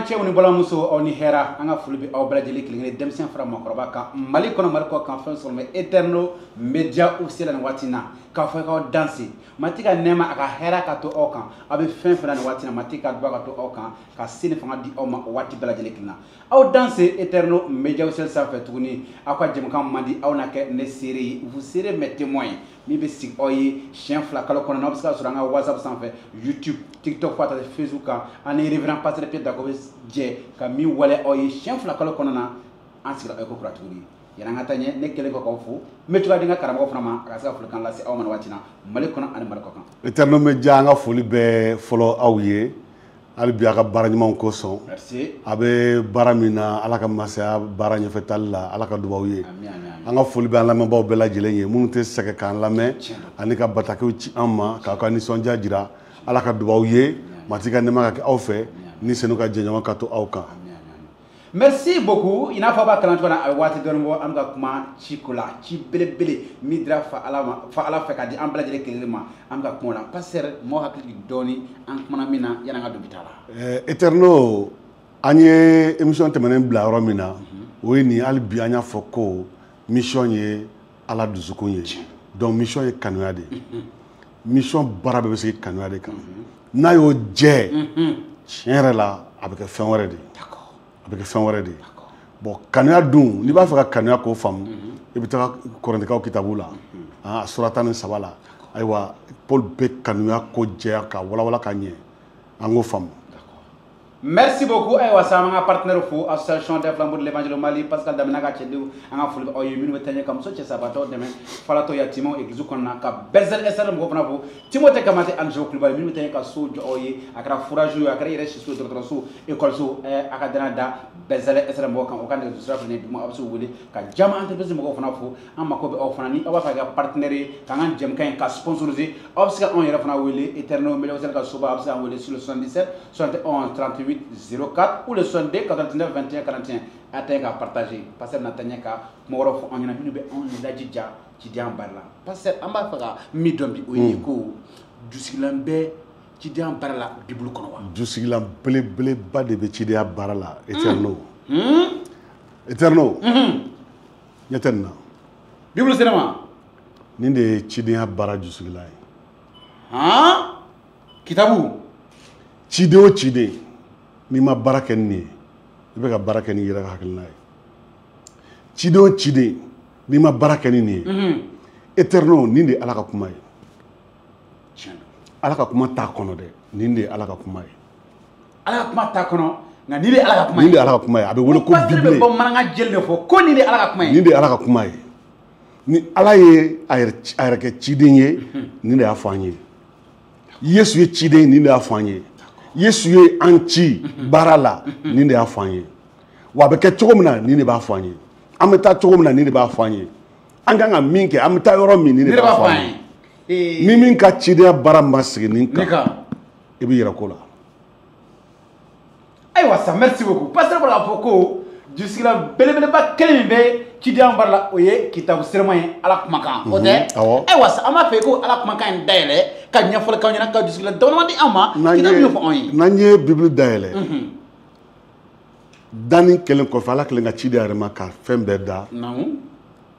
cɛw ni balamuso aw ni hɛra an ka foli bɛ aw bɛɛ lajɛlen kelen-kelen denmisɛn fara maakɔrɔba kan Mali kɔnɔ Mali kɔ kan fɛn sɔrɔ mais Eterno Media officiel nin waati na k'a fɔ k'aw danse Mati ka nɛɛma a ka hɛra ka to aw kan aw bɛ fɛn fɛn na nin waati na Mati ka duba ka to aw kan ka se ni fanga di aw ma o waati bɛɛ lajɛlen kelen na aw danse Eterno Media officiel sanfɛ tuguni aw ka jɛmukan man di aw na kɛ ne seere ye vous serez mes témoins min bɛ sigi aw ye siɲɛ 2 kalo kɔnɔ n'aw bɛ se ka sɔrɔ an ka WhatsApp sanfɛ YouTube TikTok fo ka taa se Facebook kan ani révérend pasteur Pierre Dago bɛ jɛ ka min wale aw ye siɲɛ 2 kalo kɔnɔ na an sigira aw ye ko kura tuguni yan'an ka taa ɲɛ ne kelen kɔ k'aw fo n bɛ cogoya di n ka karamɔgɔ fana ma a ka se ka folikan lase aw ma waati na Mali kɔnɔ ani Mali kɔ kan. Eterno Media an ka foli bɛ fɔlɔ aw ye hali bi a ka baara ɲumanw kosɔn. Merci. A bɛ baara min na Ala ka masaya baara ɲɛfɛ taali la Ala ka dubaw ye. An ka foli bɛ an lamɛnbaaw bɛɛ lajɛlen ye minnu tɛ sɛgɛn k'an lamɛn ani ka batakew ci an ma k'aw ka nisɔndiya jira Ala ka dubaw ye Mati ka nɛɛma ka kɛ aw fɛ ni senu ka jɛɲɔgɔn ka to aw kan. Merci beaucoup. Il n'a pas de kalan tugana a waati dɔɔni bɔ an ka kuma ci ko la ci belebele min dira fa Ala fɛ ka di an bɛɛ lajɛlen kelen ma an ka kuma la pasteur mɔgɔ hakili dɔɔni an kumana min na yan'an ka don bi ta la. Eterno an ye émission tɛmɛnen bila yɔrɔ min na o ye nin hali bi an y'a fɔ ko mission ye Ala dusukun ye donc mission ye kanuya de mission baara bɛɛ bɛ sigi kanuya de kan n'a y'o jɛ tiɲɛ yɛrɛ la a bɛ kɛ fɛn wɛrɛ de a bɛ kɛ fɛn wɛrɛ de bon kanuya dun n'i b'a fɛ ka kanuya k'o faamu i bɛ taga Kɔrɔntika kitabu la a sura 13 la ayiwa Paul bɛ kanuya ko jɛya ka walawala ka ɲɛ an k'o faamu. Merci beaucoup ayiwa sa an ka partenaire fo association des flambeaux de l'évangile au Mali Pascal Damina ka cɛdenw an ka foli bɛ aw ye minnu bɛ taa ɲɛ ka muso cɛ sabatɔ dɛmɛ falatɔ yatimɛw église kɔnɔna ka Bezel SR mɔgɔw fana fo Timothée Kamate ani Joe Kulibali minnu bɛ taa ɲɛ ka so jɔ aw ye a kɛra fourage ye a kɛra yɛrɛ siso dɔgɔtɔrɔso écoleso a ka danaya da Bezel SR mɔgɔw kan o ka nɛgɛjuru sira fana duguma aw bɛ se k'u wele ka Jama entreprise mɔgɔw fana fo an mako bɛ aw fana ni aw b'a fɛ ka kɛ partenaire ye k'an ka jɛmukan in ka sponsoriser aw bɛ se ka anw yɛrɛ fana wele Eterno Media officiel ka soba aw bɛ se k'an wele sur le 77 71 38 04 ou le 62 89 21 41 a ta ka partager passer na ta ɲɛ ka kuma wɛrɛ fɔ an ɲɛna minnu bɛ anw lajija Cidiyan baara la passer an b'a fɛ ka min dɔn bi o ye ko jusigilan bɛ Cidiyan baara la Bible kɔnɔ wa. Jusigilan belebeleba de bɛ Cidiyan baara la Eterno. Eterno. ɲɛ tɛ nin na. Bible sera ma. Nin de ye Cidiyan baara jusigilan ye. Kitabu. Ciden o ciden n'i ma baara kɛ nin ye i bɛ ka baara kɛ ni yɛrɛ ka hakilina ye ciden o ciden n'i ma baara kɛ ni nin ye Eterno nin de ye Ala ka kuma ye Ala ka kuma t'a kɔnɔ dɛ nin de ye Ala ka kuma ye Ala ka kuma t'a kɔnɔ nka nin de ye Ala ka kuma ye nin de ye Ala ka kuma ye a bɛ wele ko Bible bɛ bamanankan jeli de fɔ ko nin de ye Ala ka kuma ye nin de ye Ala ka kuma ye ni Ala ye a yɛrɛ kɛ ciden ye nin de y'a fɔ an ye Yesu ye ciden ye nin de y'a fɔ an ye Yesu ye an ci baara la nin de y'a fɔ an ye wa a bɛ kɛ cogo min na nin de b'a fɔ an ye an bɛ taa cogo min na nin de b'a fɔ an ye an kan ka min kɛ an bɛ taa yɔrɔ min nin de b'a fɔ an ye ni min ka cidenya baara ma sigi nin kan i bɛ yɛrɛ ko la. Ayiwa sa merci beaucoup pasteur bɔra k'a fɔ ko jusigilan belebeleba kelen min bɛ Cidiyan baara la o ye kitabu sɛbɛman ye Ala kumakan o tɛ ayiwa sa an b'a fɛ ko Ala kumakan in dayɛlɛ ka ɲɛfɔli k'aw ɲɛna ka jusigilan damadama di an ma kitabu min fɔ anw ye. N'an ye Bible dayɛlɛ danni kelen kɔfɛ Ala kelen ka Cidiyan yɛrɛ ma ka fɛn bɛɛ da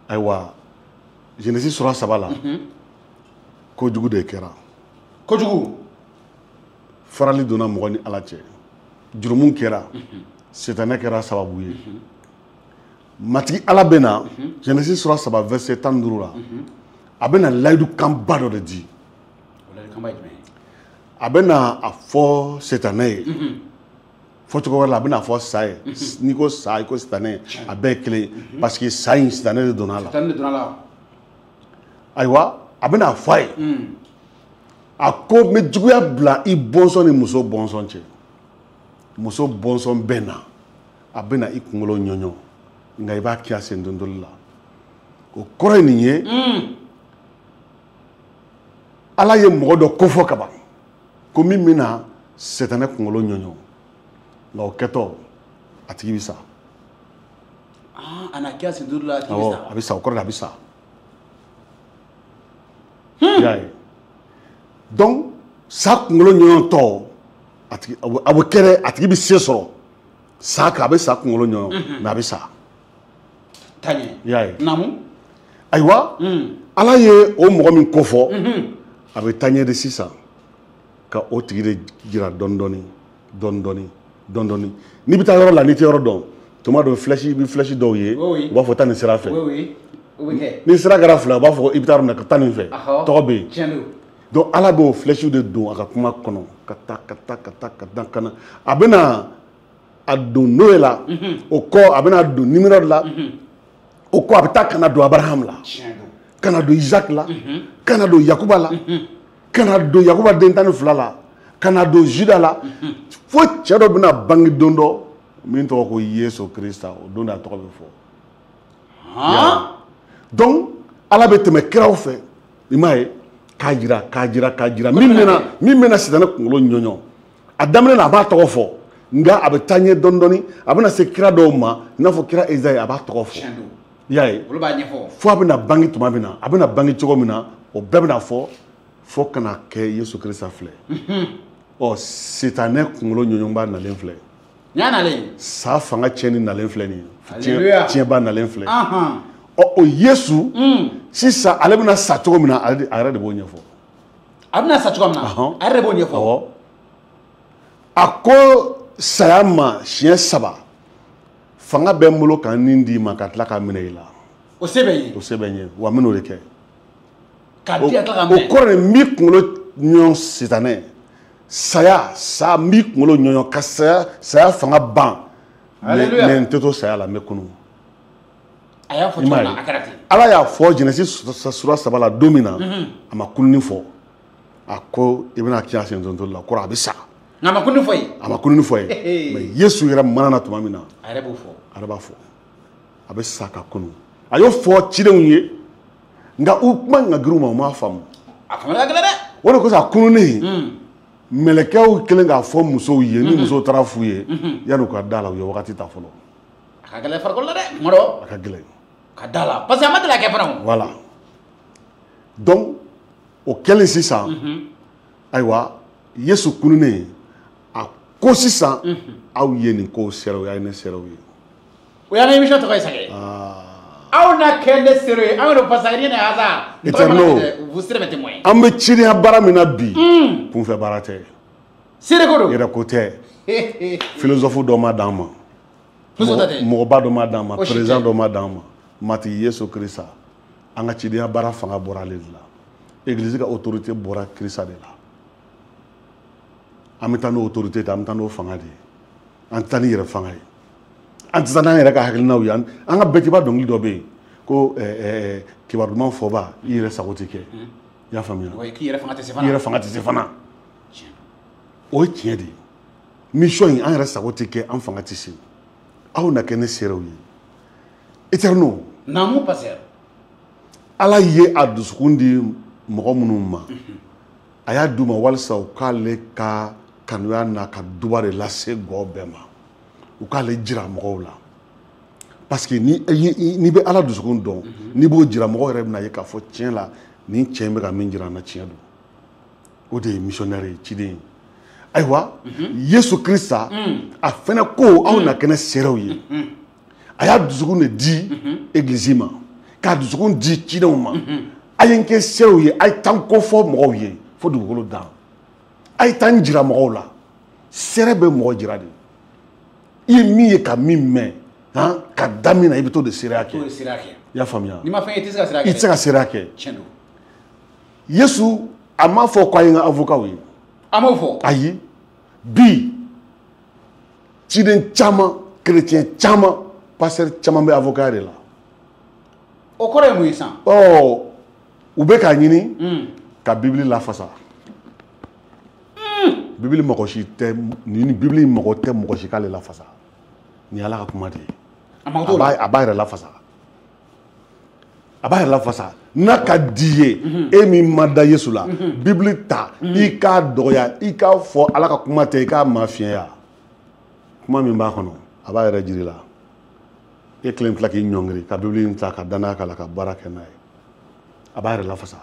ayiwa Genèse sura 3 la kojugu de kɛra kojugu farali donna mɔgɔ ni Ala cɛ jurumu kɛra Sitanɛ kɛra sababu ye matigi Ala bɛ na Genèse sura 3 verset 15 la a bɛ na layidukanba dɔ de di a bɛ na a fɔ Sitanɛ ye fɔcogo wɛrɛ la a bɛ na fɔ sa ye n'i ko sa i ko Sitanɛ a bɛɛ ye kelen parce que sa in Sitanɛ de donna a la ayiwa a bɛ na fɔ a ye a ko n bɛ juguya bila i bɔnsɔn ni muso bɔnsɔn cɛ muso bɔnsɔn bɛ na a bɛ na i kunkolo ɲɔɲɔ nka i b'a kɛ a sen dondoli la o kɔrɔ ye nin ye Ala ye mɔgɔ dɔ kofɔ kaban ko min bɛna Sitanɛ kunkolo ɲɔɲɔ nka o kɛtɔ a tigi bɛ sa. A na kɛ a sen dondoli la a tigi bɛ sa. A bɛ sa o kɔrɔ de a bɛ sa. I y'a ye donc sa kunkolo ɲɔɲɔ tɔ a bɛ kɛ a tigi bɛ se sɔrɔ sa ka be sa kunkolo ɲɔgɔn mais a bɛ sa taɲɛ i y'a ye namu ayiwa ala ye o mɔgɔ min kofɔ a bɛ taɲɛ de sisan ka o tigi de jira dɔɔni dɔɔni n'i bɛ taa yɔrɔ la n'i tɛ yɔrɔ dɔn tuma dɔ flèche bɛ flèche dɔw ye u b'a fɔ taa nin sira fɛ ni sira kɛra fila u b'a fɔ i bɛ taa yɔrɔ min na ka taa nin fɛ tɔgɔ bɛ yen donc ala b'o flèche de don a ka kuma kɔnɔ ka taa ka na a bɛna a don Noé la o kɔ a bɛna don Nimrod la o kɔ a bɛ taa kana don Abraham la kana don Isaac la kana don Yakuba la kana don Yakuba den 12 la kana don Juda la fo cɛ dɔ bɛna bange don dɔ min tɔgɔ ko Yesu Krista o don a tɔgɔ bɛ fɔ donc ala bɛ tɛmɛ kiraw fɛ i m'a ye k'a jira min mɛna sitanɛ kunkolo ɲɔɲɔ a daminɛ na a b'a tɔgɔ fɔ nka a bɛ taa ɲɛ dɔɔni a bɛna se kira dɔw ma i n'a fɔ kira Ezayi a b'a tɔgɔ fɔ i y'a ye fo a bɛna bange tuma min na a bɛna bange cogo min na o bɛɛ bɛna fɔ fo kana kɛ Yesu Krista filɛ ɔ sitanɛ kunkolo ɲɔɲɔba nalen filɛ sa fanga tiɲɛni nalen filɛ nin ye tiɲɛba nalen filɛ ɔ o Yesu sisan ale bɛna sa cogo min na a yɛrɛ de b'o ɲɛfɔ a bɛna sa cogo min na a yɛrɛ de b'o ɲɛfɔ a ko saya ma siɲɛ 3 fanga bɛ n bolo ka nin d'i ma ka tila ka minɛ i la o se bɛ n ye wa n bɛn'o de kɛ o kɔrɔ ye n b'i kunkolo ɲɔɲɔ sitanɛ saya n b'i kunkolo ɲɔɲɔ ka saya fanga ban mais n tɛ to saya la n bɛ kunu ala y'a fɔ Genèse sura 3 la don min na a ma kununi fɔ a ko i bɛna tiɲɛ sentonto la kɔrɔ a bɛ sa a ma kununi fɔ ye mais Yesu yɛrɛ mana na tuma min na a yɛrɛ b'a fɔ a bɛ sa ka kunu a y'o fɔ cidenw ye nka u kuma ka girin u ma u m'a faamu a faamuya ka gɛlɛn dɛ o de kosɔn a kununen mɛlɛkɛw kɛlen k'a fɔ musow ye ni musow taara f'u ye yan'u ka da la u ye wagati ta fɔlɔ a ka gɛlɛn farikolo la dɛ kuma dɔ a ka gɛlɛn ka da la parce que a ma deli ka kɛ fana voilà donc o kɛlen sisan ayiwa Yesu kununen a ko sisan aw ye nin kow sera o y'a ye ne sera o ye o y'an ka émission tɔgɔ ye sakɛ aw na kɛ ne sera o ye anw de parce que rien n'est hasard éternel vous serez mes témoins an bɛ cidenya baara min na bi kunfɛ baara tɛ seere ko don yɛrɛ ko tɛ philosophe dɔ ma d'an ma mɔgɔba dɔ ma d'an ma président dɔ ma d'an ma mati Yesu Krista an ka cidenya baara fanga bɔra ale de la église ka autorité bɔra Krista de la an bɛ taa n'o autorité an bɛ taa n'o fanga de ye an tɛ taa ni yɛrɛ fanga ye an tɛ taa n'an yɛrɛ ka hakilinaw ye an ka bɛtiba dɔnkili dɔ bɛ yen ko kibaru duman fɔba i yɛrɛ sago tɛ kɛ i y'a faamuya k'i yɛrɛ fanga tɛ se fana o ye tiɲɛ de ye mission in an yɛrɛ sago tɛ kɛ an fanga tɛ se aw na kɛ ne seerew ye éternel naamu pasteur ala ye a dusukun di mɔgɔ minnu ma a y'a d'u ma walasa u k'ale ka kanuya n'a ka duba de lase gɔ bɛɛ ma u k'ale jira mɔgɔw la parce que n'i bɛ ala dusukun dɔn n'i b'o jira mɔgɔw yɛrɛ bɛna ye k'a fɔ tiɲɛ la nin cɛ in bɛ ka min jira an na tiɲɛ don o de ye missionnaire ye ciden ye ayiwa Yesu Krista a fɛnɛ ko aw na kɛnɛ seerew ye a y'a dusukun de di église ma k'a dusukun di cidenw ma a ye n kɛ seerew ye a ye taa n kofɔ mɔgɔw ye fo dugukolo dan a ye taa n jira mɔgɔw la seere bɛ mɔgɔ jira de i ye min ye ka min mɛn ka da min na i bɛ t'o de seereya kɛ i y'a faamuya i tɛ se ka seereya kɛ Yesu a m'a fɔ k'a ye n ka avocat ye a m'o fɔ ayi bi ciden caman chrétien caman pasteur caman bɛ avocat de la o kɔrɔ ye mun ye sisan u bɛ k'a ɲini ka bibili lafasa bibili mɔgɔ si tɛ ni bibili mɔgɔ tɛ mɔgɔ si k'ale lafasa ni ala ka kuma de ye a b'a yɛrɛ lafasa a b'a yɛrɛ lafasa n'a ka di ye e min ma da Yesu la bibili ta i k'a dɔgɔya i k'a fɔ ala ka kuma tɛ i k'a maa fiɲɛya kuma min b'a kɔnɔ a b'a yɛrɛ jiri la e kelen tila k'i ɲɔngiri ka bibili in ta ka danaya k'a la ka baara kɛ n'a ye a b'a yɛrɛ lafasa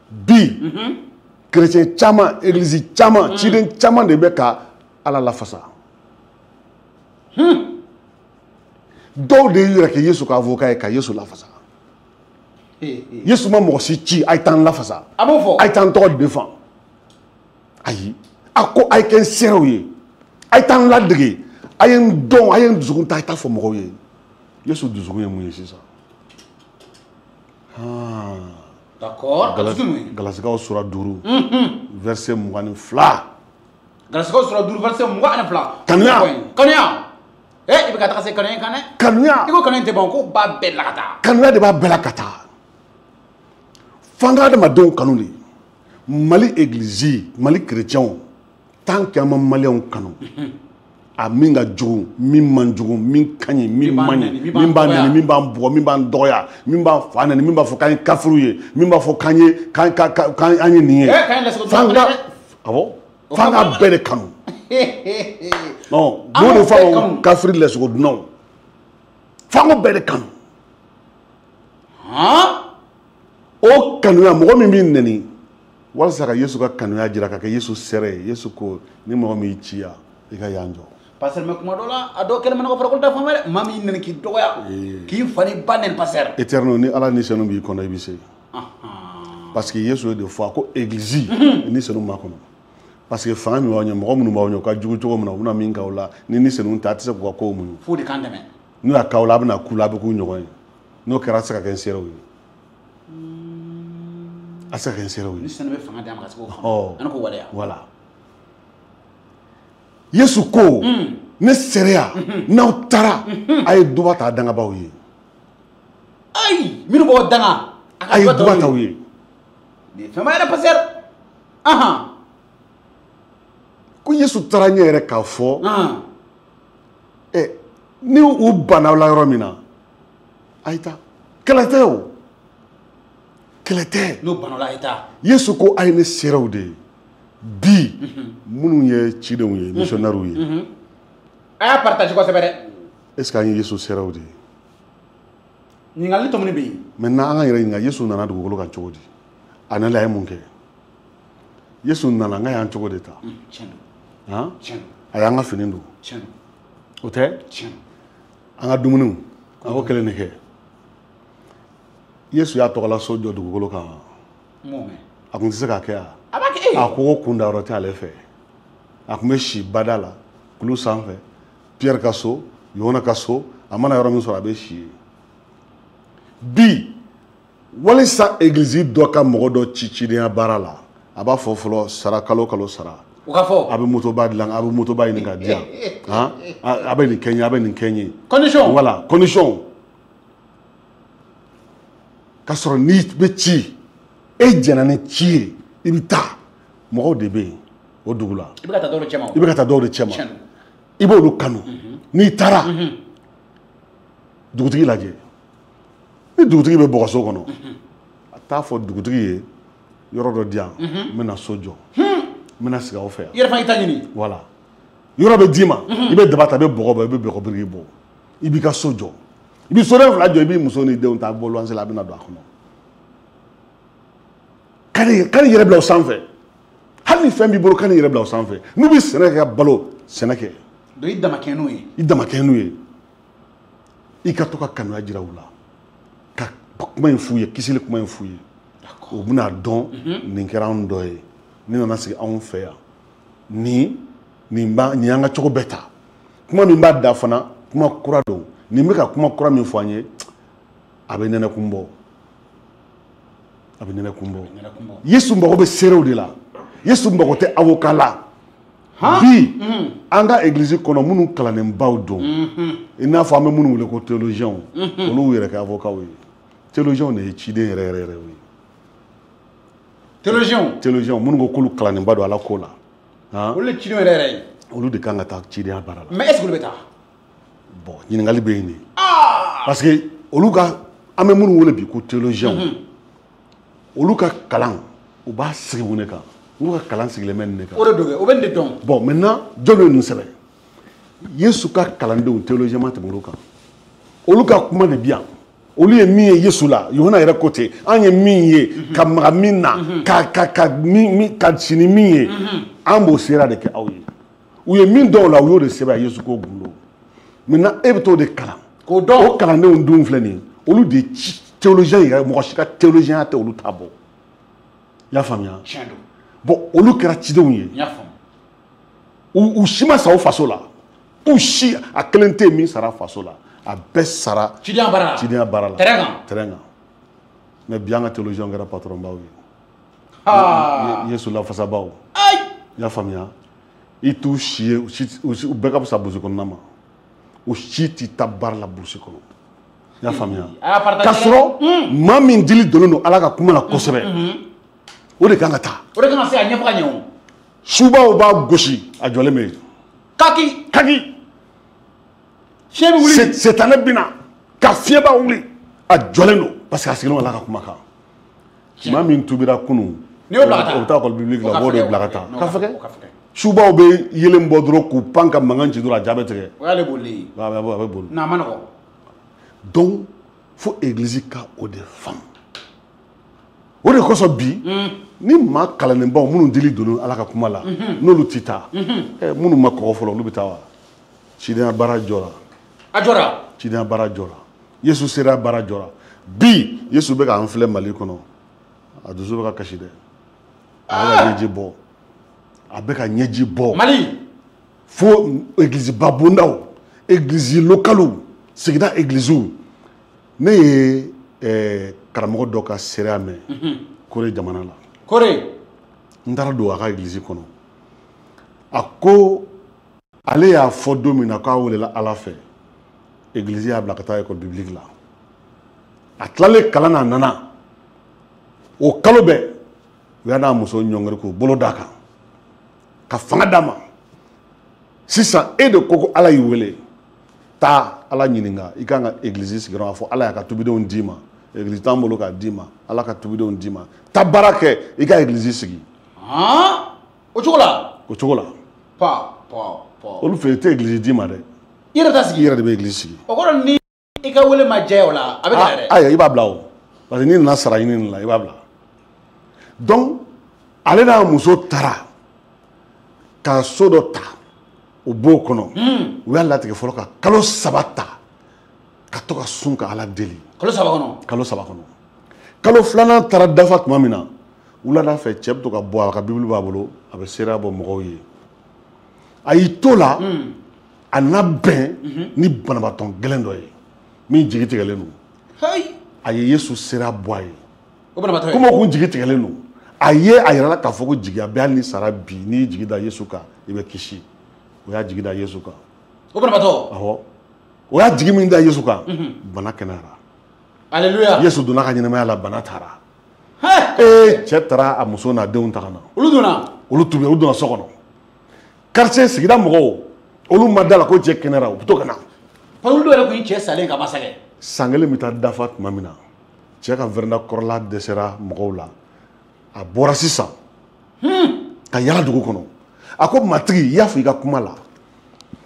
bi chrétien caman église caman ciden caman de bɛ ka ala lafasa dɔw de yɛrɛ kɛ Yesu ka avocat ye ka Yesu lafasa Yesu ma mɔgɔ si ci a ye taa n lafasa a ye taa n tɔgɔ défend ayi a ko a ye kɛ n seerew ye a ye taa n ladege a ye n dɔn a ye n dusukun ta a ye taa fɔ mɔgɔw ye Yesu dusukun ye mun ye sisan d'accord Galasikaw sura 5 verset 22 Galasikaw sura 5 verset 22 kanuya i bɛ ka taga se kanuya kan dɛ kanuya i ko kanuya tɛ ban ko b'a bɛɛ la ka taa kanuya de b'a bɛɛ la ka taa f'an ka adamadenw kanu de Mali église Mali chrétienw tant que an ma maliyɛnw kanu a min ka jugu min man jugu min ka ɲi min man ɲi min b'a nɛni min b'an bugɔ min b'an dɔgɔya min b'a fa nɛni min b'a fɔ k'an ye kafiriw ye min b'a fɔ k'an ye nin ye f'an ka bɛɛ de kanu non n'o de fɔ kafiri lɛsogo dunnaw f'an ko bɛɛ de kanu o kanuya mɔgɔ min b'i nɛni walasa ka Yesu ka kanuya jira ka kɛ Yesu sɛrɛ ye Yesu ko ni mɔgɔ min y'i ci yan i ka yan jɔ pasteur mais kuma dɔ la a dɔw kɛlen bɛ ko farikolo ta fan wɛrɛ maa min nɛni k'i dɔgɔya k'i fa ni ba nɛni pasteur éternel ni Ala ni senu b'i kɔnɔ i bɛ se parce que Yesu ye de fɔ a ko église ni senu m'a kɔnɔ parce que fanga min b'aw ɲɛ mɔgɔ minnu b'aw ɲɛ u ka jugu cogo min na u bɛna min k'aw la ni senu tɛ a tɛ se k'u ka kow muɲu f'o de k'an dɛmɛ n'u y'a k'aw la a bɛna k'u la a bɛ k'u ɲɔgɔn ye n'o kɛra a tɛ se ka kɛ n seerew ye a tɛ se ka kɛ n seerew ye ni senu bɛ fanga d'a ma ka se k'o faamu ani k'o waleya voilà Yesu ko ne sereya n'aw taara a ye duba ta dangabaw ye ayi minnu b'aw danga a ye duba t'aw ye fɛn ma yɛrɛ pasteur ko Yesu taara ɲɛ yɛrɛ k'a fɔ ni u banna la yɔrɔ min na a ye taa kɛlɛ tɛ o kɛlɛ tɛ n'u banna la a ye taa Yesu ko a ye ne seerew de ye bi minnu ye cidenw ye missionnaires ye a y'a partage kosɛbɛ dɛ est ce que an ye Yesu seerew de ye ɲininkali tɔmɔni bɛ yen maintenant an ka yɛrɛ ɲininka Yesu nana dugukolo kan cogo di a nana a ye mun kɛ Yesu nana an ka y'an cogo de ta a y'an ka fini don o tɛ an ka dumuniw a ko kelen de kɛ Yesu y'a tɔgɔla so jɔ dugukolo kan a kun tɛ se k'a kɛ yan a ko kun da yɔrɔ tɛ ale fɛ a kun bɛ si bada la kulu sanfɛ Pierre ka so Yohana ka so a mana yɔrɔ min sɔrɔ a bɛ si yen bi walisa église dɔ ka mɔgɔ dɔ ci cidenya baara la a b'a fɔ fɔlɔ sara kalo kalo sara a bɛ motoba dilan a bɛ motoba ɲini ka di yan a bɛ nin kɛ n ye a bɛ nin kɛ n ye condition voilà condition ka sɔrɔ n'i bɛ ci e jɛnna ni ci ye i bɛ taa mɔgɔw de bɛ yen o dugu la i bɛ ka taa dɔw de cɛ ma i b'olu kanu n'i taara dugutigi lajɛ ni dugutigi bɛ bɔgɔso kɔnɔ a t'a fɔ dugutigi ye yɔrɔ dɔ di yan n bɛna so jɔ n bɛna sigi aw fɛ yan i yɛrɛ fana i ta ɲini voilà yɔrɔ bɛ d'i ma i bɛ daba ta i bɛ bɔgɔ bɔ i bɛ bɔgɔ biriki bɔ i b'i ka so jɔ i bɛ soden fila jɔ i b'i muso ni denw ta bɔ luwanse la a bɛna don a kɔnɔ kan'i yɛrɛ bila o sanfɛ hali ni fɛn b'i bolo kan'i yɛrɛ bila o sanfɛ n'u bɛ sɛnɛ kɛ ka balo sɛnɛ kɛ donc i dama kɛ n'u ye i dama kɛ n'u ye i ka to ka kanuya jira u la ka kuma in f'u ye kisili kuma in f'u ye u bɛna dɔn nin kɛra anw dɔ ye ni nana sigi anw fɛ yan nin y'an ka cogo bɛɛ ta kuma min b'a da fana kuma kura don nin bɛ ka kuma kura min fɔ an ye a bɛ nɛnɛkun bɔ a bɛ nɛnɛkun bɔ Yesu mago bɛ seerew de la Yesu mago tɛ avocat la bi an ka église kɔnɔ minnu kalannenbaw don i n'a fɔ an bɛ minnu wele ko théologiens olu yɛrɛ kɛ avocats ye théologiens de ye ciden yɛrɛ yɛrɛ yɛrɛ ye théologiens minnu ko k'olu kalannenba don ala ko la olu de ciden yɛrɛ yɛrɛ ye olu de kan ka taa cidenya baara la mais est ce que olu bɛ taa bon ɲininkali bɛ yen de parce que olu ka an bɛ minnu wele bi ko théologiens olu ka kalan u b'a sigi mun de kan olu ka kalan sigilen bɛ nin de kan o de don o bɛ nin de dɔn bon maintenant jɔn ye nin sɛbɛn Yesu ka kalandenw théologien ma tɛmɛ olu kan olu ka kuma de bi yan olu ye min ye Yesu la Yohana yɛrɛ ko ten an ye min ye ka maga min na ka sini min ye an b'o seera de kɛ aw ye u ye min dɔn o la u y'o de sɛbɛn Yesu ko gundo maintenant e bɛ t'o de kalan k'o dɔn o kalandenw dun filɛ nin ye olu de ye théologien yɛrɛ mɔgɔ si ka théologien tɛ olu t'a bɔ i y'a faamuya tiɲɛ don bon olu kɛra cidenw ye n y'a faamu u si ma sa o faso la u si a kelen tɛ min sara faso la a bɛɛ sara cidenya baara la cidenya baara la terrain kan terrain kan mais bi an ka théologien kɛra patron baw ye haa Yesu lafasabaw ayi i y'a faamuya i t'u si ye u bɛɛ ka fisa burusi kɔnɔna ma u si t'i ta baara la burusi kɔnɔ i y'a faamuya k'a sɔrɔ maa min dili donnen don Ala ka kuma la kosɛbɛ o de kan ka taa o de kan ka se ka ɲɛfɔ ka ɲɛ o subaw b'a gosi a jɔlen bɛ yen kaki kaki fiɲɛ bɛ wuli setanɛ bɛ na ka fiɲɛ b'a wuli a jɔlen don parce que a sigilen don Ala ka kuma kan maa min tubira kunun n'i y'o bila ka taa o bɛ taa école biblique la o b'o de bila ka taa ka fɛgɛ o ka fɛgɛ subaw bɛ yelen bɔ dɔrɔn k'u pan ka mankan ci dɔrɔn a ja bɛ tigɛ o y'ale bolilen ye a bɛ boli n'a ma nɔgɔn donc fo église ka o de faamu o de kosɔn bi ni maa kalannenbaw minnu dili donna Ala ka kuma la n'olu ti taa minnu ma kɔgɔ fɔlɔ olu bɛ taa wa cidenya baara jɔra a jɔra cidenya baara jɔra Yesu sera baara jɔra bi Yesu bɛ k'an filɛ Mali kɔnɔ a dusu bɛ ka kasi dɛ a bɛ ka ɲɛji bɔ a bɛ ka ɲɛji bɔ Mali fo église ba bondaw église locale sigida églisew ne ye karamɔgɔ dɔ ka seereya mɛn Kore jamana la Kore n taara don a ka église kɔnɔ a ko ale y'a fɔ don min na k'a welela Ala fɛ église y'a bila ka taa école biblique la a tilalen kalan na a nana o kalo bɛɛ u y'a n'a muso ɲɔngiri k'u bolo d'a kan ka fanga d'a ma sisan e de ko ko Ala y'i wele taa Ala ɲininka i kan ka église sigi dɔrɔn a fɔ Ala y'a ka tubidenw d'i ma église t'an bolo k'a d'i ma Ala ka tubidenw d'i ma taa baara kɛ i ka église sigi o cogo la o cogo la pa olu fɛ i tɛ église d'i ma dɛ i yɛrɛ t'a i sigi yɛrɛ de bɛ église sigi o kɔrɔ ni i ka wele ma diya o la a bɛ taa dɛ ayiwa i b'a bila o parce que n'i nana sara ɲini la i b'a bila donc ale n'a muso taara ka so dɔ ta o b'o kɔnɔ u y'a latigɛ fɔlɔ ka kalo 3 ta ka to ka sun ka Ala deli kalo 3 kɔnɔ kalo 3 kɔnɔ kalo 2nan taara dafa tuma min na wulada fɛ cɛ bɛ to ka bɔ a ka bibili b'a bolo a bɛ seereya bɔ mɔgɔw ye a y'i to la a na bɛn ni banabaatɔ gɛlɛn dɔ ye min jigi tigɛlen don a ye Yesu seereya bɔ a ye o banabaatɔ ye komi o kun jigi tigɛlen don a ye a yɛrɛ la k'a fɔ ko jigiya bɛ hali ni sara bi n'i y'i jigi da Yesu kan i bɛ kisi o y'a jigi da Yesu kan o banabaatɔ awɔ o y'a jigi min da Yesu kan bana kɛnɛyara aleluya Yesu donna ka ɲɛnamaya la bana taara cɛ taara a muso n'a denw ta ka na olu donna olu tubi olu donna so kɔnɔ quartier sigida mɔgɔw olu ma da la ko cɛ kɛnɛyara u bɛ to ka na olu dɔw yɛrɛ kun ye cɛ salen ka masakɛ san kelen bɛ taa dafa tuma min na cɛ ka vɛrɛnda kɔrɔla dɛsɛra mɔgɔw la a bɔra sisan ka yala dugu kɔnɔ a ko matigi i y'a fɔ i ka kuma la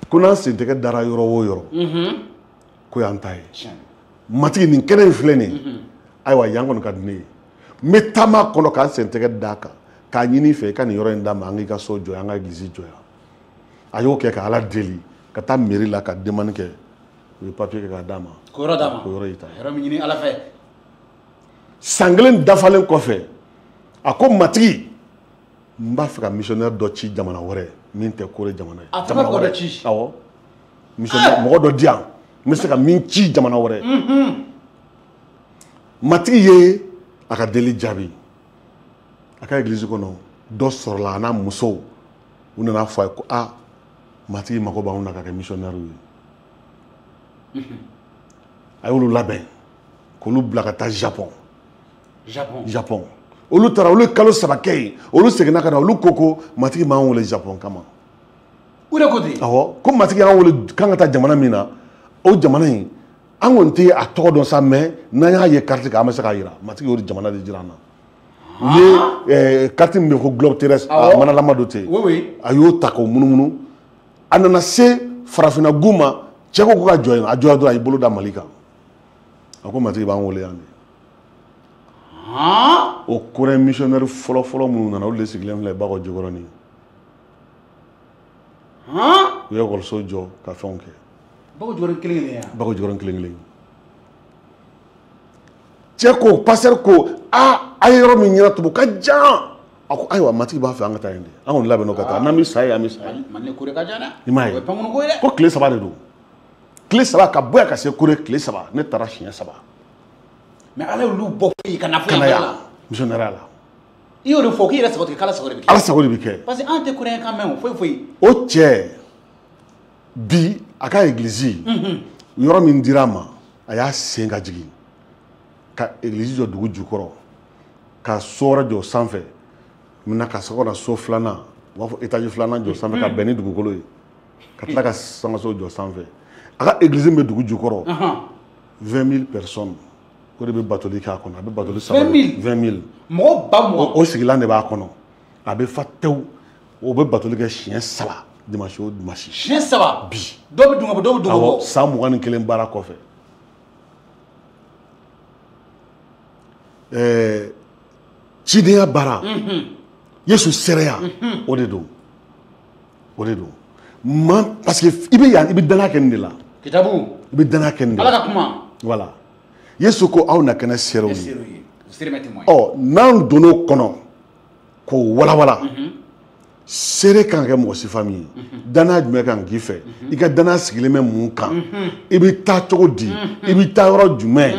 ko n'an sentɛgɛ dara yɔrɔ o yɔrɔ ko y'an ta ye matigi nin kɛnɛ in filɛ nin ye ayiwa yan kɔni ka di ne ye n bɛ taama kɔnɔ k'an sentɛgɛ d'a kan k'a ɲini i fɛ i ka nin yɔrɔ in d'a ma an k'i ka so jɔ an ka église jɔ yan a y'o kɛ ka Ala deli ka taa mairie la ka demande kɛ u ye papier kɛ k'a d'a ma ko yɔrɔ d'a ma ko yɔrɔ y'i ta yɔrɔ min ɲini Ala fɛ san kelen dafalen kɔfɛ a ko matigi n b'a fɛ ka missionnaire dɔ ci jamana wɛrɛ min tɛ Kore jamana ye a fana mɔgɔ dɔ ci awɔ missionnaire mɔgɔ dɔ di yan n bɛ se ka min ci jamana wɛrɛ matigi ye a ka deli jaabi a ka église kɔnɔ dɔ sɔrɔla a n'a musow u nana fɔ a ye ko matigi mago b'anw na ka kɛ missionnaire ye a y'olu labɛn k'olu bila ka taa Japon olu taara olu ye kalo 3 kɛ yen olu seginna ka na olu ko matigi m'an wele Japon kama u de ko ten awɔ ko matigi y'an wele k'an ka taa jamana min na o jamana in an kɔni tɛ a tɔgɔ dɔn sa mais n'an y'a ye carte kan an bɛ se k'a jira matigi y'o jamana de jira an na u ye carte min bɛ ko globe terrestre a manalama dɔ tɛ yen a y'o ta k'o munumunu a nana se farafinna gu ma cɛ ko ka jɔ yen a jɔra dɔrɔn a y'i bolo da Mali kan a ko matigi b'an wele yan de o Kore missionnaire fɔlɔ minnu nana olu de sigilen filɛ Bakɔ Jikɔrɔni u ye école so jɔ ka fɛnw kɛ Bago jɔyɔrɔ kelen kelen ya. Bago jɔyɔrɔ kelen kelen. Cɛ ko passer ko a ye yɔrɔ min ɲɛna tubu ka jan. A ko ayiwa matigi b'a fɛ an ka taa yen de. An kɔni labɛn ka taa. N'an bɛ sa ye an bɛ sa ye. Man ne kure ka jan dɛ. I m'a ye. O ye pankuru ko ye dɛ. Ko tile 3 de don. Tile 3 ka bɔ yan ka se kure tile 3 ne taara siɲɛ 3. Mais ala y'olu bɔ foyi ka na foyi Kana la. ya missionnaire la. I y'o de fɔ k'i yɛrɛ sago tigɛ k'ala sago de bɛ kɛ. Ala sago de bɛ kɛ. Parce que an tɛ kuranɛ kan mɛn o foyi foyi. O cɛ bi a ka église yɔrɔ min dira a ma a y'a sen ka jigin ka église jɔ dugu jukɔrɔ ka so wɛrɛ jɔ sanfɛ maintenant ka sɔrɔ ka na so filanan u b'a fɔ étage filanan jɔ sanfɛ ka bɛn ni dugukolo ye ka tila ka sangaso jɔ sanfɛ a ka église bɛ dugu jukɔrɔ 20 000 personnes o de bɛ batoli k'a kɔnɔ a bɛ batoli saba 20 000 mɔgɔ ba mɔgɔ o sigilan de b'a kɔnɔ a bɛ fa tewu o bɛ batoli kɛ siɲɛ 3 dimanche o dimanche siɲɛ 3 bi dɔw bɛ dunga bɔ dɔw bɛ dunga bɔ san 21 baara kɔfɛ cidenya baara Yesu sereya o de don parce que i bɛ yan i bɛ danaya kɛ nin de la kitabu i bɛ danaya kɛ nin de la ala ka kuma voilà Yesu ko aw na kɛnɛ serew ye sere tɛ mɔye ɔ n'an donn'o kɔnɔ k'o walawala seere kan ka kɛ mɔgɔ si fa min ye danaya jumɛn kan k'i fɛ i ka danaya sigilen bɛ mun kan i bɛ taa cogo di i bɛ taa yɔrɔ jumɛn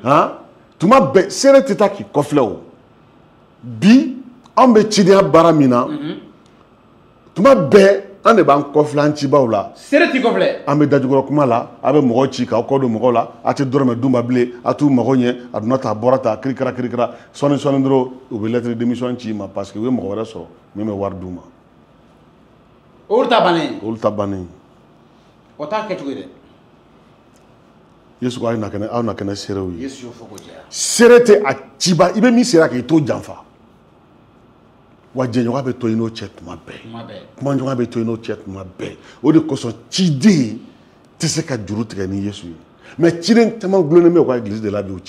han tuma bɛɛ seere tɛ taa k'i kɔfilɛ o bi anw bɛ cidenya baara min na tuma bɛɛ an de b'an kɔfilɛ an cibaw la seere t'i kɔfilɛ an bɛ dajukɔrɔ kuma la a bɛ mɔgɔw ci k'aw kɔ don mɔgɔw la a tɛ dɔrɔmɛ d'u ma bilen a t'u mago ɲɛ a donna ta a bɔra ta kirikara kirikara sɔɔni sɔɔni dɔrɔn u bɛ lettre démission ci i ma parce que u ye mɔgɔ wɛrɛ sɔrɔ min bɛ wari d'u ma olu ta bannen olu ta bannen o t'a kɛcogo ye dɛ Yesu ko aw na kɛnɛ seerew ye Yesu y'o fɔ ko jɛya seere tɛ a ciba i bɛ min seera k'i t'o janfa wa jɛɲɔgɔn bɛ to i n'o cɛ tuma bɛɛ kumaɲɔgɔn bɛ to i n'o cɛ tuma bɛɛ o de kosɔn ciden tɛ se ka juru tigɛ ni Yesu ye mais ciden caman gulonnen bɛ u ka église de la bi u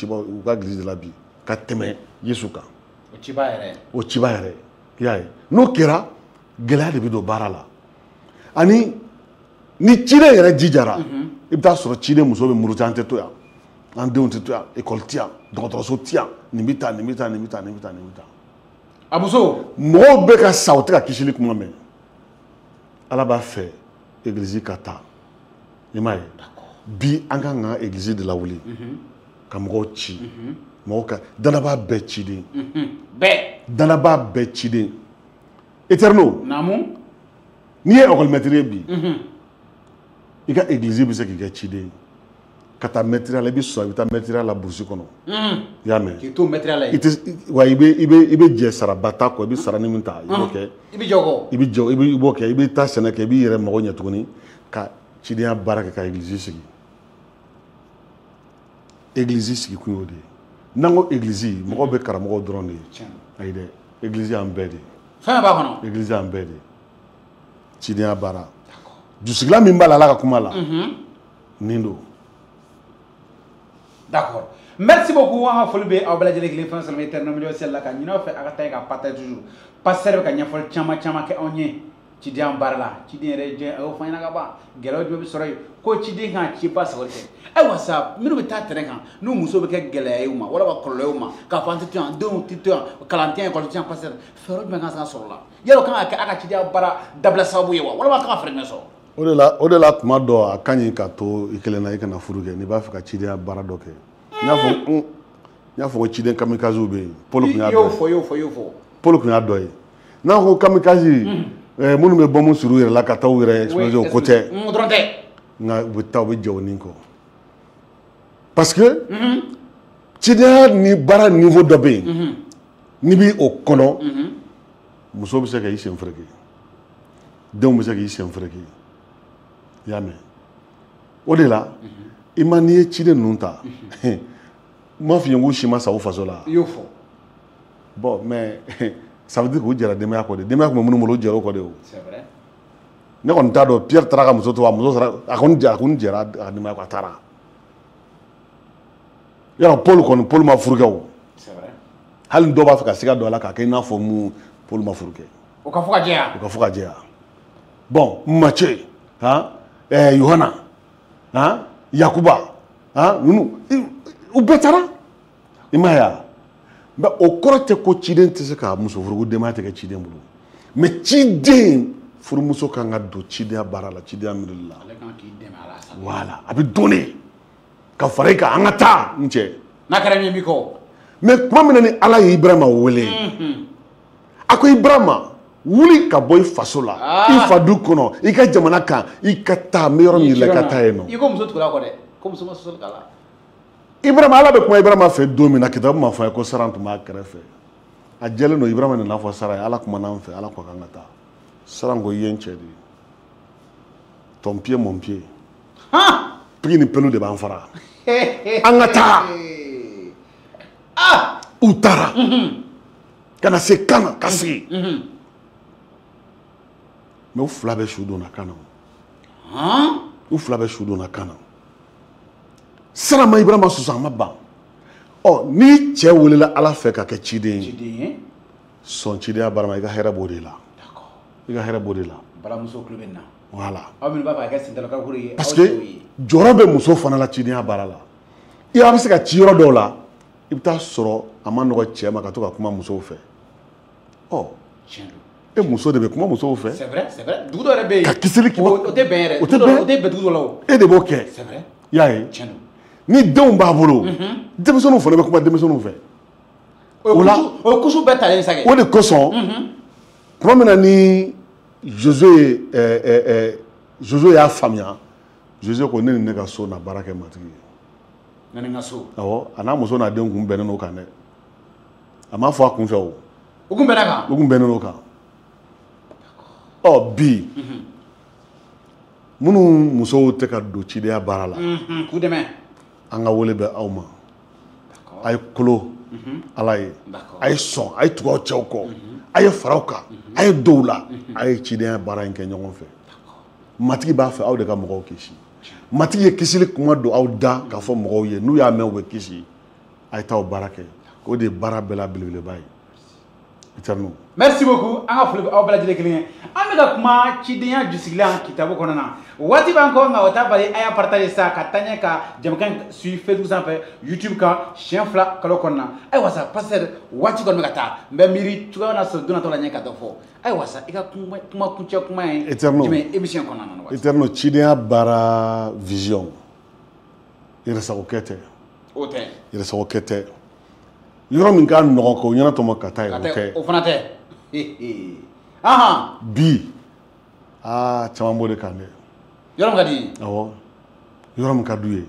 ka église de la bi ka tɛmɛ Yesu kan o ciba yɛrɛ i y'a ye n'o kɛra gɛlɛya de bɛ don baara la ani ni ciden yɛrɛ jijara i bɛ taa sɔrɔ ciden muso bɛ muruti an tɛ to yan an denw tɛ to yan école tɛ yan dɔgɔtɔrɔso tɛ yan nin bɛ taa nin bɛ taa nin bɛ taa nin bɛ taa nin bɛ taa a muso mɔgɔw bɛ ka sa u tɛ ka kisili kuma mɛn ala b'a fɛ église ka taa i m'a ye bi an kan ka église de lawuli ka mɔgɔw ci mɔgɔw ka danaba bɛɛ ciden danaba bɛɛ ciden éternel naamu n'i ye école maître ye bi i ka église bɛ se k'i kɛ ciden ye ka taa maître la i bɛ sɔn i bɛ taa maître la burusi kɔnɔ i y'a mɛn k'i to maître la i tɛ wa i bɛ jɛ saraba ta kɔ i bɛ sara ni min ta i b'o kɛ i bɛ jɔ kɔ i bɛ jɔ i b'o kɛ i bɛ taa sɛnɛ kɛ i b'i yɛrɛ mago ɲɛ tuguni ka cidenya baara kɛ ka église sigi église sigi kun y'o de ye n'an ko église mɔgɔw bɛ karamɔgɔw dɔrɔn de ye ayi dɛ église y'an bɛɛ de ye fɛn b'a kɔnɔ église y'an bɛɛ de ye cidenya baara dusugilan min b'a la ala ka kuma la nin don. D'accord. Merci beaucoup. On va faire le aw bɛɛ lajɛlen kelen fɛn sɔrɔ éternel milieu celle la ka ɲinɛ aw fɛ a ka taa ka partage toujours pasteur bɛ ka ɲɛfɔli caman caman kɛ anw ye ciden baara la ciden yɛrɛ jɛ a y'o fɔ an ɲɛna ka ban gɛlɛya jumɛn bɛ sɔrɔ yen ko ciden kan ci ba sago tɛ ayiwa sa minnu bɛ taa terrain kan n'u muso bɛ kɛ gɛlɛya ye u ma wala ka kɔlɔlɔ ye u ma k'a fɔ an tɛ to yan denw tɛ to yan kalan tɛ yan ekɔli tɛ yan pasteur fɛɛrɛ jumɛn kan ka sɔrɔ la yala o kan ka kɛ a ka ciden baara dabila sababu ye wa walima a kan ka fɛɛrɛ jumɛn sɔrɔ o de la tuma dɔ a ka ɲi ka to i kelen na i kana furu kɛ n'i b'a fɛ ka cidenya baara dɔ kɛ n y'a fɔ ko ciden kamikaze bɛ yen Paul kun y'a dɔ ye Paul kun y'a dɔ ye n'a ko kamikaze minnu bɛ bɔmu siri u yɛrɛ la ka taa u yɛrɛ exploser o ko tɛ nka u bɛ taa u bɛ jɛ o nin kɔ parce que cidenya ni baara niveau dɔ bɛ yen n'i bɛ o kɔnɔ muso bɛ se ka i sen fereke denw bɛ se k'i sen fereke i y'a mɛn o de la i ma n'i ye ciden ninnu ta n m'a f'i ye ko si ma sa o faso la i y'o fɔ bon mais ça veut dire k'u jɛra denbaya kɔ de denbaya tun bɛ minnu bolo o jɛra o kɔ de o ne kɔni t'a dɔn Pierre taara ka muso to a muso sara a kɔni jɛra a ka denbaya kɔ a taara yɔrɔ Paul ma furu kɛ o hali dɔw b'a fɛ ka siga don a la k'a kɛ i n'a fɔ mun Paul ma furu kɛ o ka fɔ ka jɛya bon Matthieu Yohana Yakuba ninnu u bɛɛ taara i ma ye wa mais o kɔrɔ tɛ ko ciden tɛ se ka muso furuko denbaya tɛ kɛ ciden bolo mais ciden furumuso kan ka don cidenya baara la cidenya miirili la voilà a bɛ don de ka fara i kan an ka taa n cɛ n'a kɛra ɲɛ min kɔ mais tuma min na ni Ala ye Ibrahima wele a ko Ibrahima wuli ka bɔ i faso la i fa du kɔnɔ i ka jamana kan i ka taa n bɛ yɔrɔ min la i ka taa yen nɔ i ko muso tugula kɔ dɛ ko muso ma sɔsɔli k'a la Ibrahima Ala bɛ kuma Ibrahima fɛ don min na kitabu ma fɔ a ye ko Sara tun b'a kɛrɛfɛ a jɛlen don Ibrahima nana fɔ Sara ye Ala kumana an fɛ Ala ko k'an ka taa Sara ko i ye n cɛ de ye ton pied mon pied pigi ni pelu de b'an fara an ka taa u taara ka na se Kana ka sigi mais u fila bɛ su donna Kana u fila bɛ su donna Kana Sara ma Ibrahima sɔsɔ a ma ban ni cɛ welela Ala fɛ ka kɛ ciden ye sɔn cidenya baara ma i ka hɛrɛ b'o de la i ka hɛrɛ b'o de la baramuso tulo bɛ na voilà aw minnu b'a fɛ ka kɛ sentalakakuru ye parce que jɔyɔrɔ bɛ muso fana la cidenya baara la i bɛ se ka ci yɔrɔ dɔw la i bɛ taa sɔrɔ a ma nɔgɔ cɛ ma ka to ka kuma musow fɛ e muso de bɛ kuma musow fɛ c'est vrai dugu dɔ yɛrɛ bɛ yen ka kisili k'i ma o tɛ bɛn yɛrɛ o tɛ bɛn dugu dɔ la o e de b'o kɛ c'est vrai i y'a ye ni denw b'a bolo denmisɛnninw fana bɛ kuma denmisɛnninw fɛ o la o ye kusu bɛɛ talen sa kɛ o de kosɔn tuma min na ni Josué y'a faamuya Josué ko ne ni ne ka so na baara kɛ matigi ye ne ni n ka so awɔ a n'a muso n'a denw kun bɛnnen n'o kan dɛ a m'a fɔ a kun fɛ o u kun bɛnna kan u kun bɛnnen n'o kan bi minnu musow tɛ ka don cidenya baara la k'u dɛmɛ an ka wele bɛ aw ma a ye kolo Ala ye a ye sɔn a ye tugu aw cɛw kɔ a ye fara aw kan a ye dɔw la a ye cidenya baara in kɛ ɲɔgɔn fɛ matigi b'a fɛ aw de ka mɔgɔw kisi matigi ye kisili kuma don aw da k'a fɔ mɔgɔw ye n'u y'a mɛn u bɛ kisi a ye taa o baara kɛ o de ye baara bɛɛ la belebeleba ye Eterno merci beaucoup an ka foli bɛ aw bɛɛ lajɛlen kelen ye an bɛ ka kuma cidenya jusigilan kitabu kɔnɔ na waati b'an kɔ nka o t'a bali a y'a partage sa ka taa ɲɛ ka jɛmukan suivi Facebook sanfɛ YouTube kan siɲɛ 2 kalo kɔnɔ na ayiwa sa pasteur waati kɔni bɛ ka taa n bɛ miiri cogoya na sɔrɔ don natɔ la ɲɛ ka dɔ fɔ ayiwa sa i ka kuma kuncɛ kuma ye jumɛn émission kɔnɔna na Eterno cidenya baara vision yɛrɛsagokɛ tɛ o tɛ yɛrɛsagokɛ tɛ yɔrɔ min ka nɔgɔn k'o ɲɛna tɔmɔ ka taa ye o tɛ o fana tɛ bi caman b'o de kan dɛ yɔrɔ min ka di ye awɔ yɔrɔ min ka d'u ye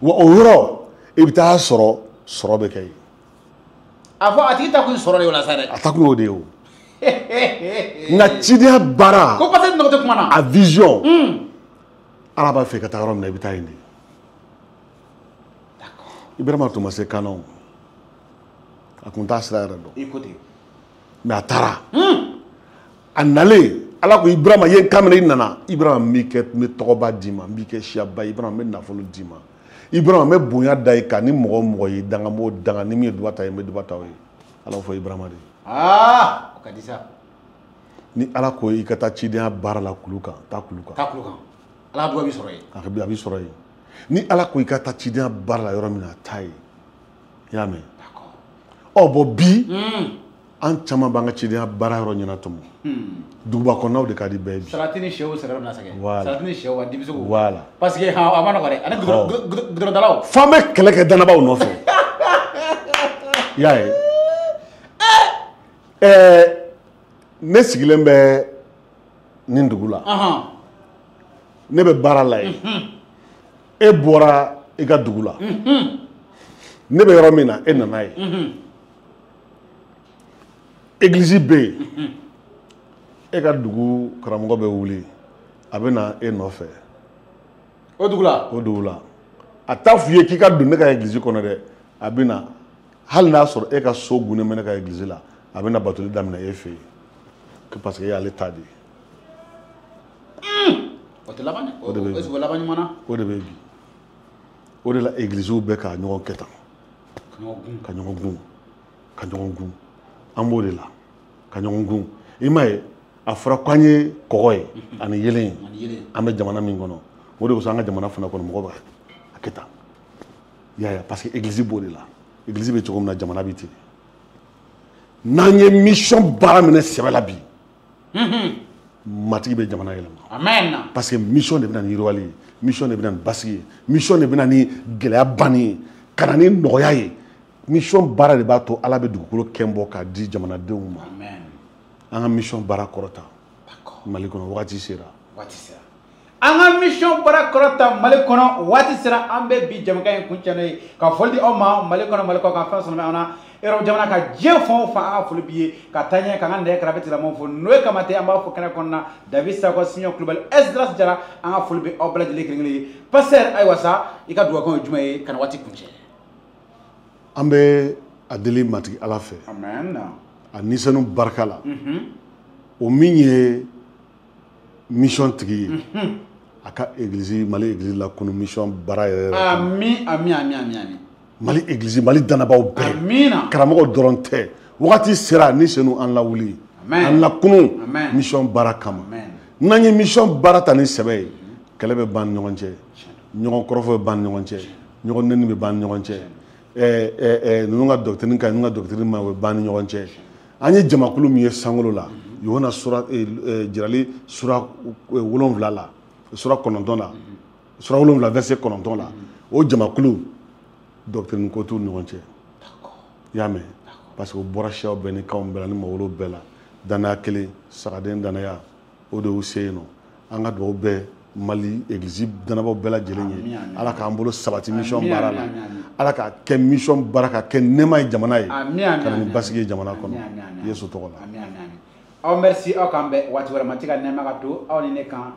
wa o yɔrɔ i bɛ taa sɔrɔ bɛ kɛ yen a fɔ a tigi ta kun sɔrɔ de o la sa dɛ a ta kun y'o de ye o nka cidenya baara ko parce que nɔgɔ tɛ kuma na a vision Ala b'a fɛ ka taa yɔrɔ min na i bɛ taa yen de Ibrahima tun ma se Kana a kun t'a sira yɛrɛ dɔn mais a taara a nalen Ala ko Ibrahima ye kan minɛ i nana Ibrahima n bɛ tɔgɔba d'i ma n b'i kɛ siyaba ye Ibrahima n bɛ nafolo d'i ma Ibrahima n bɛ bonya da i kan ni mɔgɔ o mɔgɔ ye danga n b'o danga ni min ye duba ta ye n bɛ duba ta o ye Ala y'o fɔ Ibrahima de o ka di sa ni Ala ko i ka taa cidenya baara la kulu kan taa kulu kan Ala ka duba b'i sɔrɔ yen a b'i sɔrɔ yen ni Ala ko i ka taa cidenya baara la yɔrɔ min na taa yen i y'a mɛn bi an caman b'an ka cidenya baara yɔrɔ ɲɛna tɔmɔ duguba kɔnɔnaw de ka di bɛɛ bi salati ni sɛw sɛgɛrɛ bɛna sɛgɛ salati ni sɛw a dibisogo voilà parce que a ma nɔgɔ dɛ ani gudɔrɔndalaw f'an bɛ kɛlɛ kɛ dannabaw nɔfɛ i y'a ye ne sigilen bɛ nin dugu la ne bɛ baara la yen e bɔra i ka dugu la ne bɛ yɔrɔ min na e nana ye église bɛ yen e ka dugu karamɔgɔ bɛ wuli a bɛ na e nɔfɛ o dugu la a t'a f'i ye k'i ka don ne ka église kɔnɔ dɛ a bɛ na hali n'a sɔrɔ e ka so gunnen bɛ ne ka église la a bɛ na batoli daminɛ e fɛ yen parce que e y'ale ta de ye o tɛ laban dɛ o de laban ɲuman na o de bɛ bi o de la églisew bɛ ka ɲɔgɔn kɛ tan ka ɲɔgɔn gun an b'o de la ka ɲɔgɔn gun i m'a ye a fɔra k'an ye kɔgɔ ye ani yelen an bɛ jamana min kɔnɔ o de ko an ka jamana fana kɔnɔ mɔgɔ b'a kɛ tan yaya parce que église b'o de la église bɛ cogo min na jamana bɛ ten n'an ye mission baara minɛ sɛbɛ la bi matigi bɛ jamana yɛlɛma amen parce que mission de bɛ na ni yiriwali ye mission de bɛ na ni basigi ye mission de bɛ na ni gɛlɛya banni ye ka na ni nɔgɔya ye mission baara de b'a to ala bɛ dugukolo kɛn bɔ k'a di jamanadenw ma an ka mission baara kɔrɔta mali kɔnɔ waati sera an ka mission baara kɔrɔta mali kɔnɔ waati sera an bɛ bi jamakan in kuncɛ n'o ye ka foli di aw ma mali kɔnɔ mali kɔ ka fɛn sɔrɔ an na yɔrɔ jamana ka diɲɛ fan o fan an ka foli b'i ye ka taa ɲɛ ka an ka nɛgɛ kɛrɛfɛ tigilamɔgɔw fo n'o ye Kamate an b'a fɔ kɛnɛ kɔnɔna David Sakɔ Siɲɔ Kulubali Esdras Jara an ka foli bɛ aw bɛɛ lajɛlen kelen kelen ye pasteur ayiwa sa i ka dugawu ye jumɛn ye ka na waati kuncɛ an bɛ a deli matigi ala fɛ amen a nisanu barika la o min ye mission tigi ye a ka église mali église la kunu mission baara yɛrɛ amin mali église mali danabaw bɛɛ karamɔgɔ dɔrɔn tɛ wagati sera ni senu an lawuli an lakunu mission baara kama n'an ye mission baara ta ni sɛbɛ ye kɛlɛ bɛ ban ni ɲɔgɔn cɛ ɲɔgɔn kɔrɔfɔ bɛ ban ni ɲɔgɔn cɛ ɲɔgɔn nɛni bɛ ban ni ɲɔgɔn cɛ ninnu ka doctrine ka ninnu ka doctrine ma o bɛ ban ni ɲɔgɔn cɛ an ye jamakulu min ye sankolo la yohana sura jirali sura 7 la sura 9 la sura 7 verset 9 la o jamakulu doctrine ko t'u ni ɲɔgɔn cɛ i y'a mɛn parce que o bɔra siyaw bɛɛ ni kanw bɛɛ la ni mawolo bɛɛ la danaya kelen sagaden danaya o de y'u se yen nɔ an ka dugawu bɛɛ mali église danabaw bɛɛ lajɛlen ye ala k'an bolo sabati mission baara la ala k'a kɛ mission baara ka kɛ nɛɛma ye jamana ye ka na ni basigi ye jamana kɔnɔ yesu tɔgɔ la aw merci aw k'an bɛn waati wɛrɛ ma ti ka nɛɛma ka to aw ni ne kan